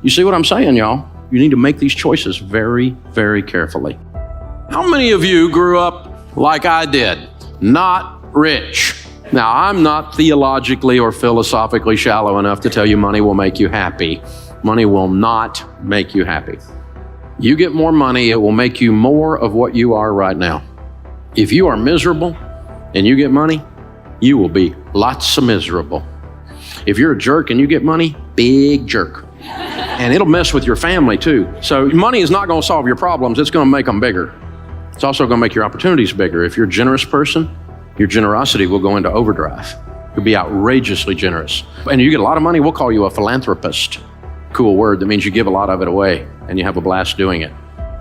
You see what I'm saying, y'all? You need to make these choices very, very carefully. How many of you grew up like I did? Not rich. Now, I'm not theologically or philosophically shallow enough to tell you money will make you happy. Money will not make you happy. You get more money, it will make you more of what you are right now. If you are miserable and you get money, you will be lots of miserable. If you're a jerk and you get money, big jerk. And it'll mess with your family too. So money is not going to solve your problems, it's going to make them bigger. It's also going to make your opportunities bigger. If you're a generous person, your generosity will go into overdrive. You'll be outrageously generous. And you get a lot of money, we'll call you a philanthropist. Cool word that means you give a lot of it away and you have a blast doing it.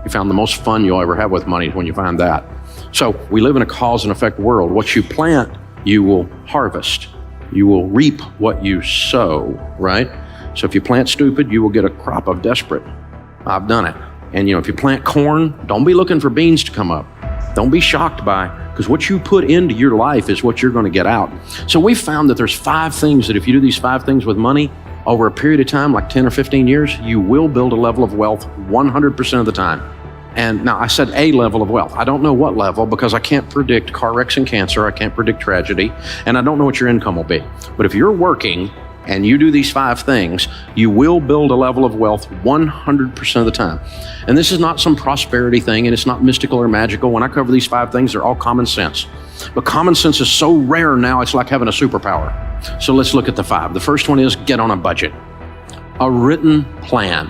You found the most fun you'll ever have with money when you find that. So we live in a cause and effect world. What you plant, you will harvest. You will reap what you sow, right? So if you plant stupid, you will get a crop of desperate. I've done it. And if you plant corn, don't be looking for beans to come up. Don't be shocked by, because what you put into your life is what you're going to get out. So we found that there's 5 things that if you do these 5 things with money, over a period of time, like 10 or 15 years, you will build a level of wealth 100% of the time. And now I said a level of wealth. I don't know what level because I can't predict car wrecks and cancer. I can't predict tragedy. And I don't know what your income will be. But if you're working and you do these 5 things, you will build a level of wealth 100% of the time. And this is not some prosperity thing, and it's not mystical or magical. When I cover these 5 things, they're all common sense. But common sense is so rare now, it's like having a superpower. So let's look at the 5. The first one is get on a budget. A written plan.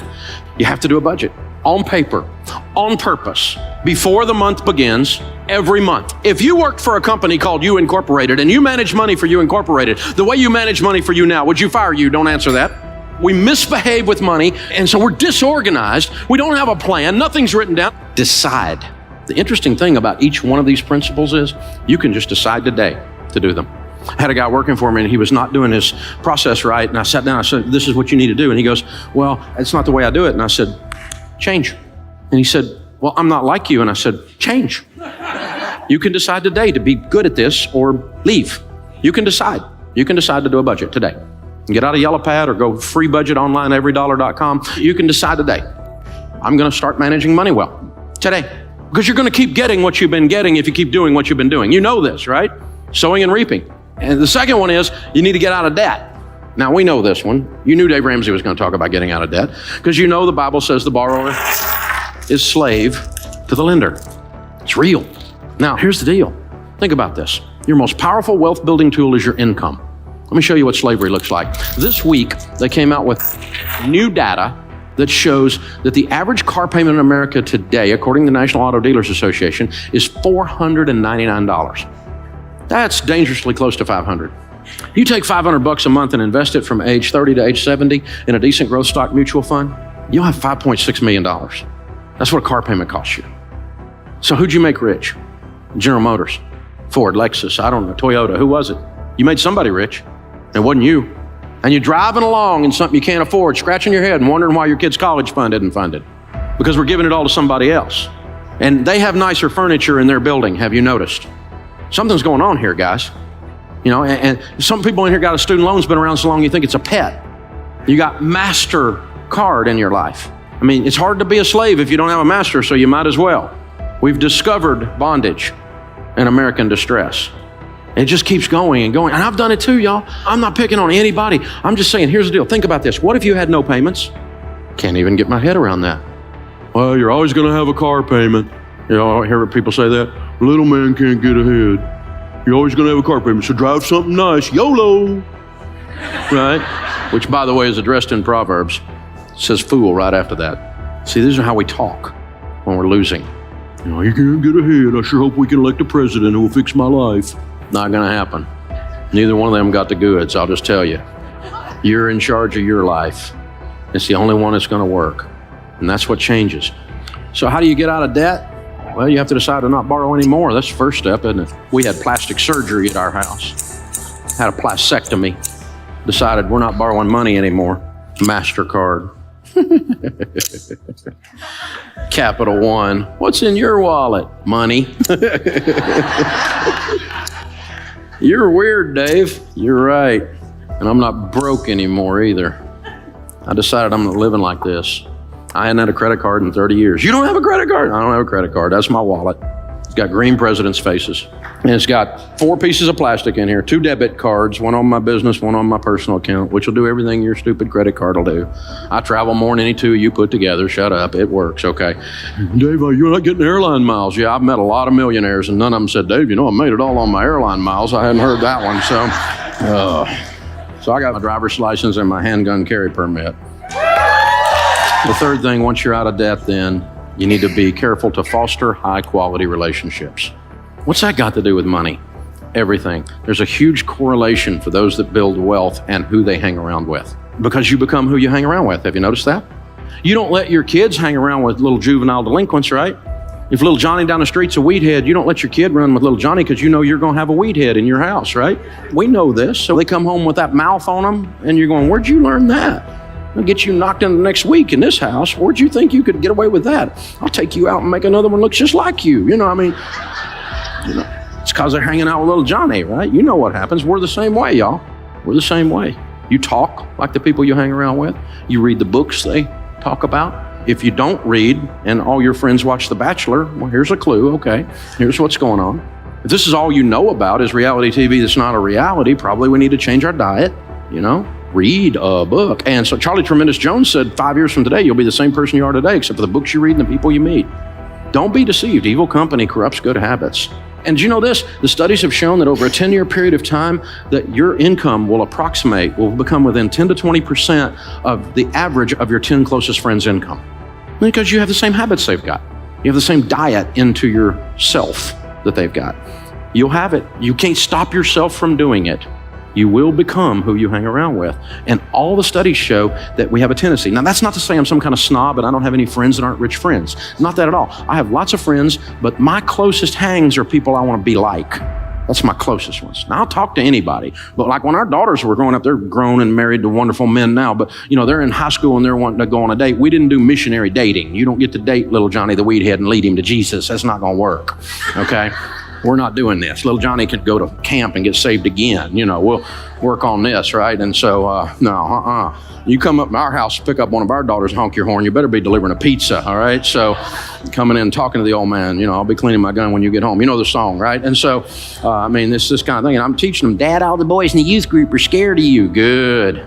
You have to do a budget. On paper, on purpose, before the month begins, every month. If you worked for a company called You Incorporated and you manage money for You Incorporated, the way you manage money for you now, would you fire you? Don't answer that. We misbehave with money, and so we're disorganized. We don't have a plan. Nothing's written down. Decide. The interesting thing about each one of these principles is you can just decide today to do them. I had a guy working for me and he was not doing his process right, and I sat down, I said, this is what you need to do. And he goes, well, it's not the way I do it. And I said, change. And he said, well, I'm not like you. And I said, change. You can decide today to be good at this or leave. You can decide. You can decide to do a budget today. Get out a yellow pad or go free budget online, everydollar.com. You can decide today. I'm going to start managing money well today. Because you're going to keep getting what you've been getting if you keep doing what you've been doing. You know this, right? Sowing and reaping. And the second one is you need to get out of debt. Now, we know this one. You knew Dave Ramsey was going to talk about getting out of debt because you know the Bible says the borrower is slave to the lender. It's real. Now, here's the deal. Think about this. Your most powerful wealth building tool is your income. Let me show you what slavery looks like. This week, they came out with new data that shows that the average car payment in America today, according to the National Auto Dealers Association, is $499. That's dangerously close to $500. You take $500 a month and invest it from age 30 to age 70 in a decent growth stock mutual fund, you'll have $5.6 million. That's what a car payment costs you. So who'd you make rich? General Motors, Ford, Lexus, I don't know, Toyota, who was it? You made somebody rich, and it wasn't you. And you're driving along in something you can't afford, scratching your head and wondering why your kid's college fund isn't funded. Because we're giving it all to somebody else. And they have nicer furniture in their building, have you noticed? Something's going on here, guys. And some people in here got a student loan that's been around so long you think it's a pet. You got MasterCard in your life. I mean, it's hard to be a slave if you don't have a master, so you might as well. We've discovered bondage and American distress. It just keeps going and going. And I've done it too, y'all. I'm not picking on anybody. I'm just saying, here's the deal. Think about this. What if you had no payments? Can't even get my head around that. Well, you're always going to have a car payment. I hear people say that. Little man can't get ahead. You're always going to have a car payment, so drive something nice. YOLO! Right? Which, by the way, is addressed in Proverbs. It says fool right after that. See, these are how we talk when we're losing. You can't get ahead. I sure hope we can elect a president who will fix my life. Not going to happen. Neither one of them got the goods, I'll just tell you. You're in charge of your life. It's the only one that's going to work. And that's what changes. So how do you get out of debt? Well, you have to decide to not borrow anymore. That's the first step, isn't it? We had plastic surgery at our house. Had a plastectomy. Decided we're not borrowing money anymore. MasterCard. Capital One. What's in your wallet? Money. You're weird, Dave. You're right. And I'm not broke anymore either. I decided I'm living like this. I hadn't had a credit card in 30 years. You don't have a credit card? I don't have a credit card. That's my wallet. It's got green presidents' faces. And it's got 4 pieces of plastic in here, 2 debit cards, one on my business, one on my personal account, which will do everything your stupid credit card will do. I travel more than any 2 you put together. Shut up. It works, okay? Dave, you're not getting airline miles. Yeah, I've met a lot of millionaires, and none of them said, Dave, I made it all on my airline miles. I hadn't heard that one, so I got my driver's license and my handgun carry permit. The third thing, once you're out of debt, then you need to be careful to foster high-quality relationships. What's that got to do with money? Everything. There's a huge correlation for those that build wealth and who they hang around with, because you become who you hang around with. Have you noticed that? You don't let your kids hang around with little juvenile delinquents, right? If little Johnny down the street's a weed head, you don't let your kid run with little Johnny because you know you're going to have a weed head in your house, right? We know this. So they come home with that mouth on them, and you're going, where'd you learn that? I'll get you knocked in the next week in this house. Where'd you think you could get away with that? I'll take you out and make another one look just like you. It's because they're hanging out with little Johnny, right? You know what happens. We're the same way, y'all. We're the same way. You talk like the people you hang around with. You read the books they talk about. If you don't read and all your friends watch The Bachelor, well, here's a clue, okay? Here's what's going on. If this is all you know about is reality TV that's not a reality, probably we need to change our diet, Read a book. And so Charlie Tremendous Jones said 5 years from today, you'll be the same person you are today, except for the books you read and the people you meet. Don't be deceived. Evil company corrupts good habits. And do you know this? The studies have shown that over a 10-year period of time, that your income will become within 10 to 20% of the average of your 10 closest friends' income. Because you have the same habits they've got. You have the same diet into yourself that they've got. You'll have it. You can't stop yourself from doing it. You will become who you hang around with. And all the studies show that we have a tendency. Now, that's not to say I'm some kind of snob and I don't have any friends that aren't rich friends. Not that at all. I have lots of friends, but my closest hangs are people I want to be like. That's my closest ones. Now, I'll talk to anybody. But like when our daughters were growing up, they're grown and married to wonderful men now, but they're in high school and they're wanting to go on a date. We didn't do missionary dating. You don't get to date little Johnny the weedhead and lead him to Jesus. That's not going to work, okay? We're not doing this. Little Johnny could go to camp and get saved again. We'll work on this, right? And so, no. You come up to our house, pick up one of our daughters, honk your horn, you better be delivering a pizza, all right? So coming in, talking to the old man, I'll be cleaning my gun when you get home. You know the song, right? And so, this kind of thing. And I'm teaching them, Dad, all the boys in the youth group are scared of you. Good.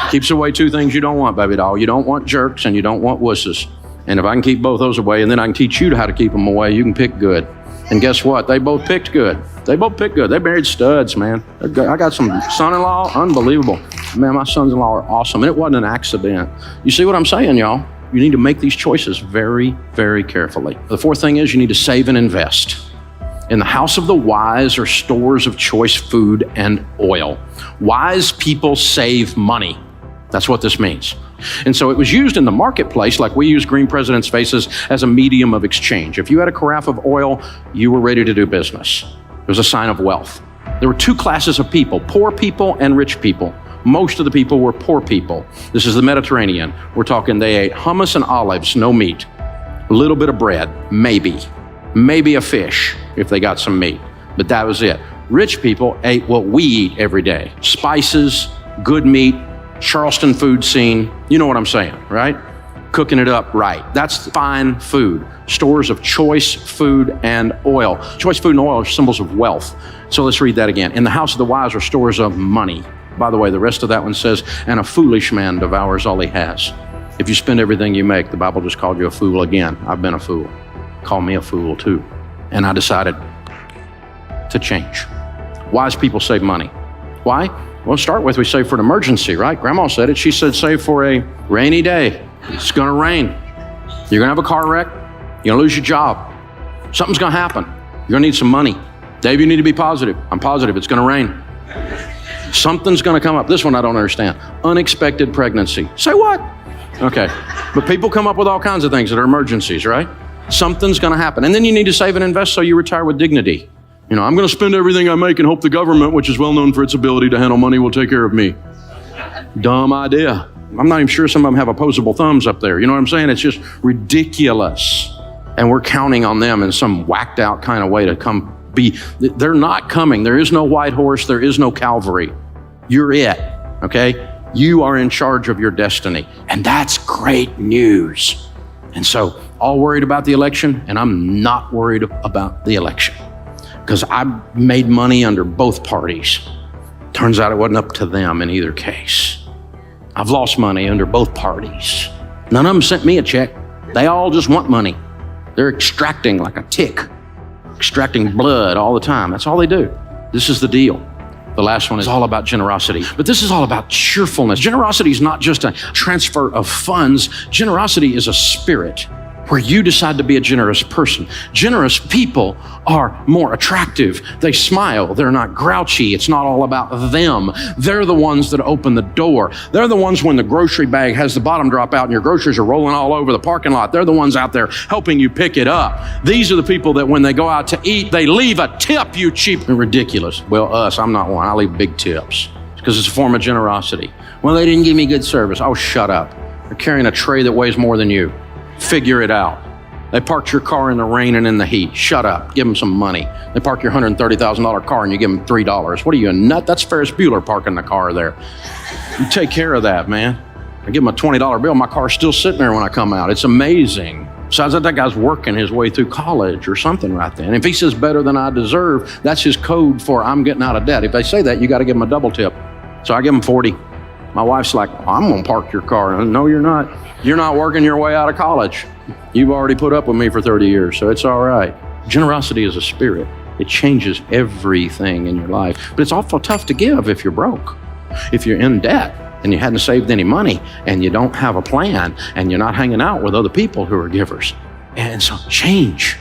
Keeps away 2 things you don't want, baby doll. You don't want jerks and you don't want wusses. And if I can keep both those away, and then I can teach you how to keep them away, you can pick good. And guess what? They both picked good. They married studs, man. I got some son-in-law, unbelievable. Man, my sons-in-law are awesome. And it wasn't an accident. You see what I'm saying, y'all? You need to make these choices very, very carefully. The 4th thing is you need to save and invest. In the house of the wise are stores of choice food and oil. Wise people save money. That's what this means. And so it was used in the marketplace, like we use green presidents' faces, as a medium of exchange. If you had a carafe of oil, you were ready to do business. It was a sign of wealth. There were 2 classes of people, poor people and rich people. Most of the people were poor people. This is the Mediterranean. We're talking they ate hummus and olives, no meat. A little bit of bread, maybe a fish if they got some meat, but that was it. Rich people ate what we eat every day. Spices, good meat, Charleston food scene. You know what I'm saying, right? Cooking it up right. That's fine food. Stores of choice food and oil. Choice food and oil are symbols of wealth. So let's read that again. In the house of the wise are stores of money. By the way, the rest of that one says, and a foolish man devours all he has. If you spend everything you make, the Bible just called you a fool again. I've been a fool. Call me a fool too. And I decided to change. Wise people save money. Why? Well, to start with, we save for an emergency, right? Grandma said it. She said, save for a rainy day. It's going to rain. You're going to have a car wreck. You're going to lose your job. Something's going to happen. You're going to need some money. Dave, you need to be positive. I'm positive. It's going to rain. Something's going to come up. This one I don't understand. Unexpected pregnancy. Say what? Okay. But people come up with all kinds of things that are emergencies, right? Something's going to happen. And then you need to save and invest so you retire with dignity. I'm going to spend everything I make and hope the government, which is well known for its ability to handle money, will take care of me. Dumb idea. I'm not even sure some of them have opposable thumbs up there. You know what I'm saying? It's just ridiculous. And we're counting on them in some whacked out kind of way to come be. They're not coming. There is no white horse. There is no Calvary. You're it, okay? You are in charge of your destiny. And that's great news. And so, all worried about the election, and I'm not worried about the election because I made money under both parties. Turns out it wasn't up to them in either case. I've lost money under both parties. None of them sent me a check. They all just want money. They're extracting like a tick, extracting blood all the time. That's all they do. This is the deal. The last one is all about generosity, but this is all about cheerfulness. Generosity is not just a transfer of funds. Generosity is a spirit where you decide to be a generous person. Generous people are more attractive. They smile. They're not grouchy. It's not all about them. They're the ones that open the door. They're the ones when the grocery bag has the bottom drop out and your groceries are rolling all over the parking lot. They're the ones out there helping you pick it up. These are the people that when they go out to eat, they leave a tip, you cheap and ridiculous. Well, I'm not one. I leave big tips because it's a form of generosity. Well, they didn't give me good service. Oh, shut up. They're carrying a tray that weighs more than you. Figure it out. They parked your car in the rain and in the heat. Shut up. Give them some money. They park your $130,000 car and you give them $3. What are you, a nut? That's Ferris Bueller parking the car there. You take care of that, man. I give them a $20 bill. My car's still sitting there when I come out. It's amazing. Besides that guy's working his way through college or something right then. If he says better than I deserve, that's his code for I'm getting out of debt. If they say that, you got to give them a double tip. So I give them 40. My wife's like, I'm going to park your car. No, you're not. You're not working your way out of college. You've already put up with me for 30 years, so it's all right. Generosity is a spirit. It changes everything in your life. But it's awful tough to give if you're broke. If you're in debt and you hadn't saved any money and you don't have a plan and you're not hanging out with other people who are givers. And so change.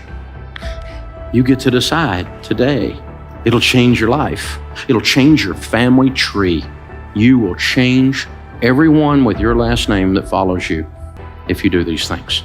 You get to decide today. It'll change your life. It'll change your family tree. You will change everyone with your last name that follows you if you do these things.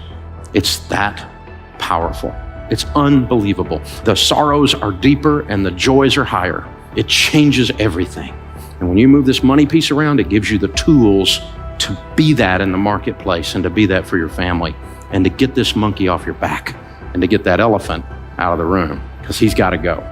It's that powerful. It's unbelievable. The sorrows are deeper and the joys are higher. It changes everything. And when you move this money piece around, it gives you the tools to be that in the marketplace and to be that for your family and to get this monkey off your back and to get that elephant out of the room because he's got to go.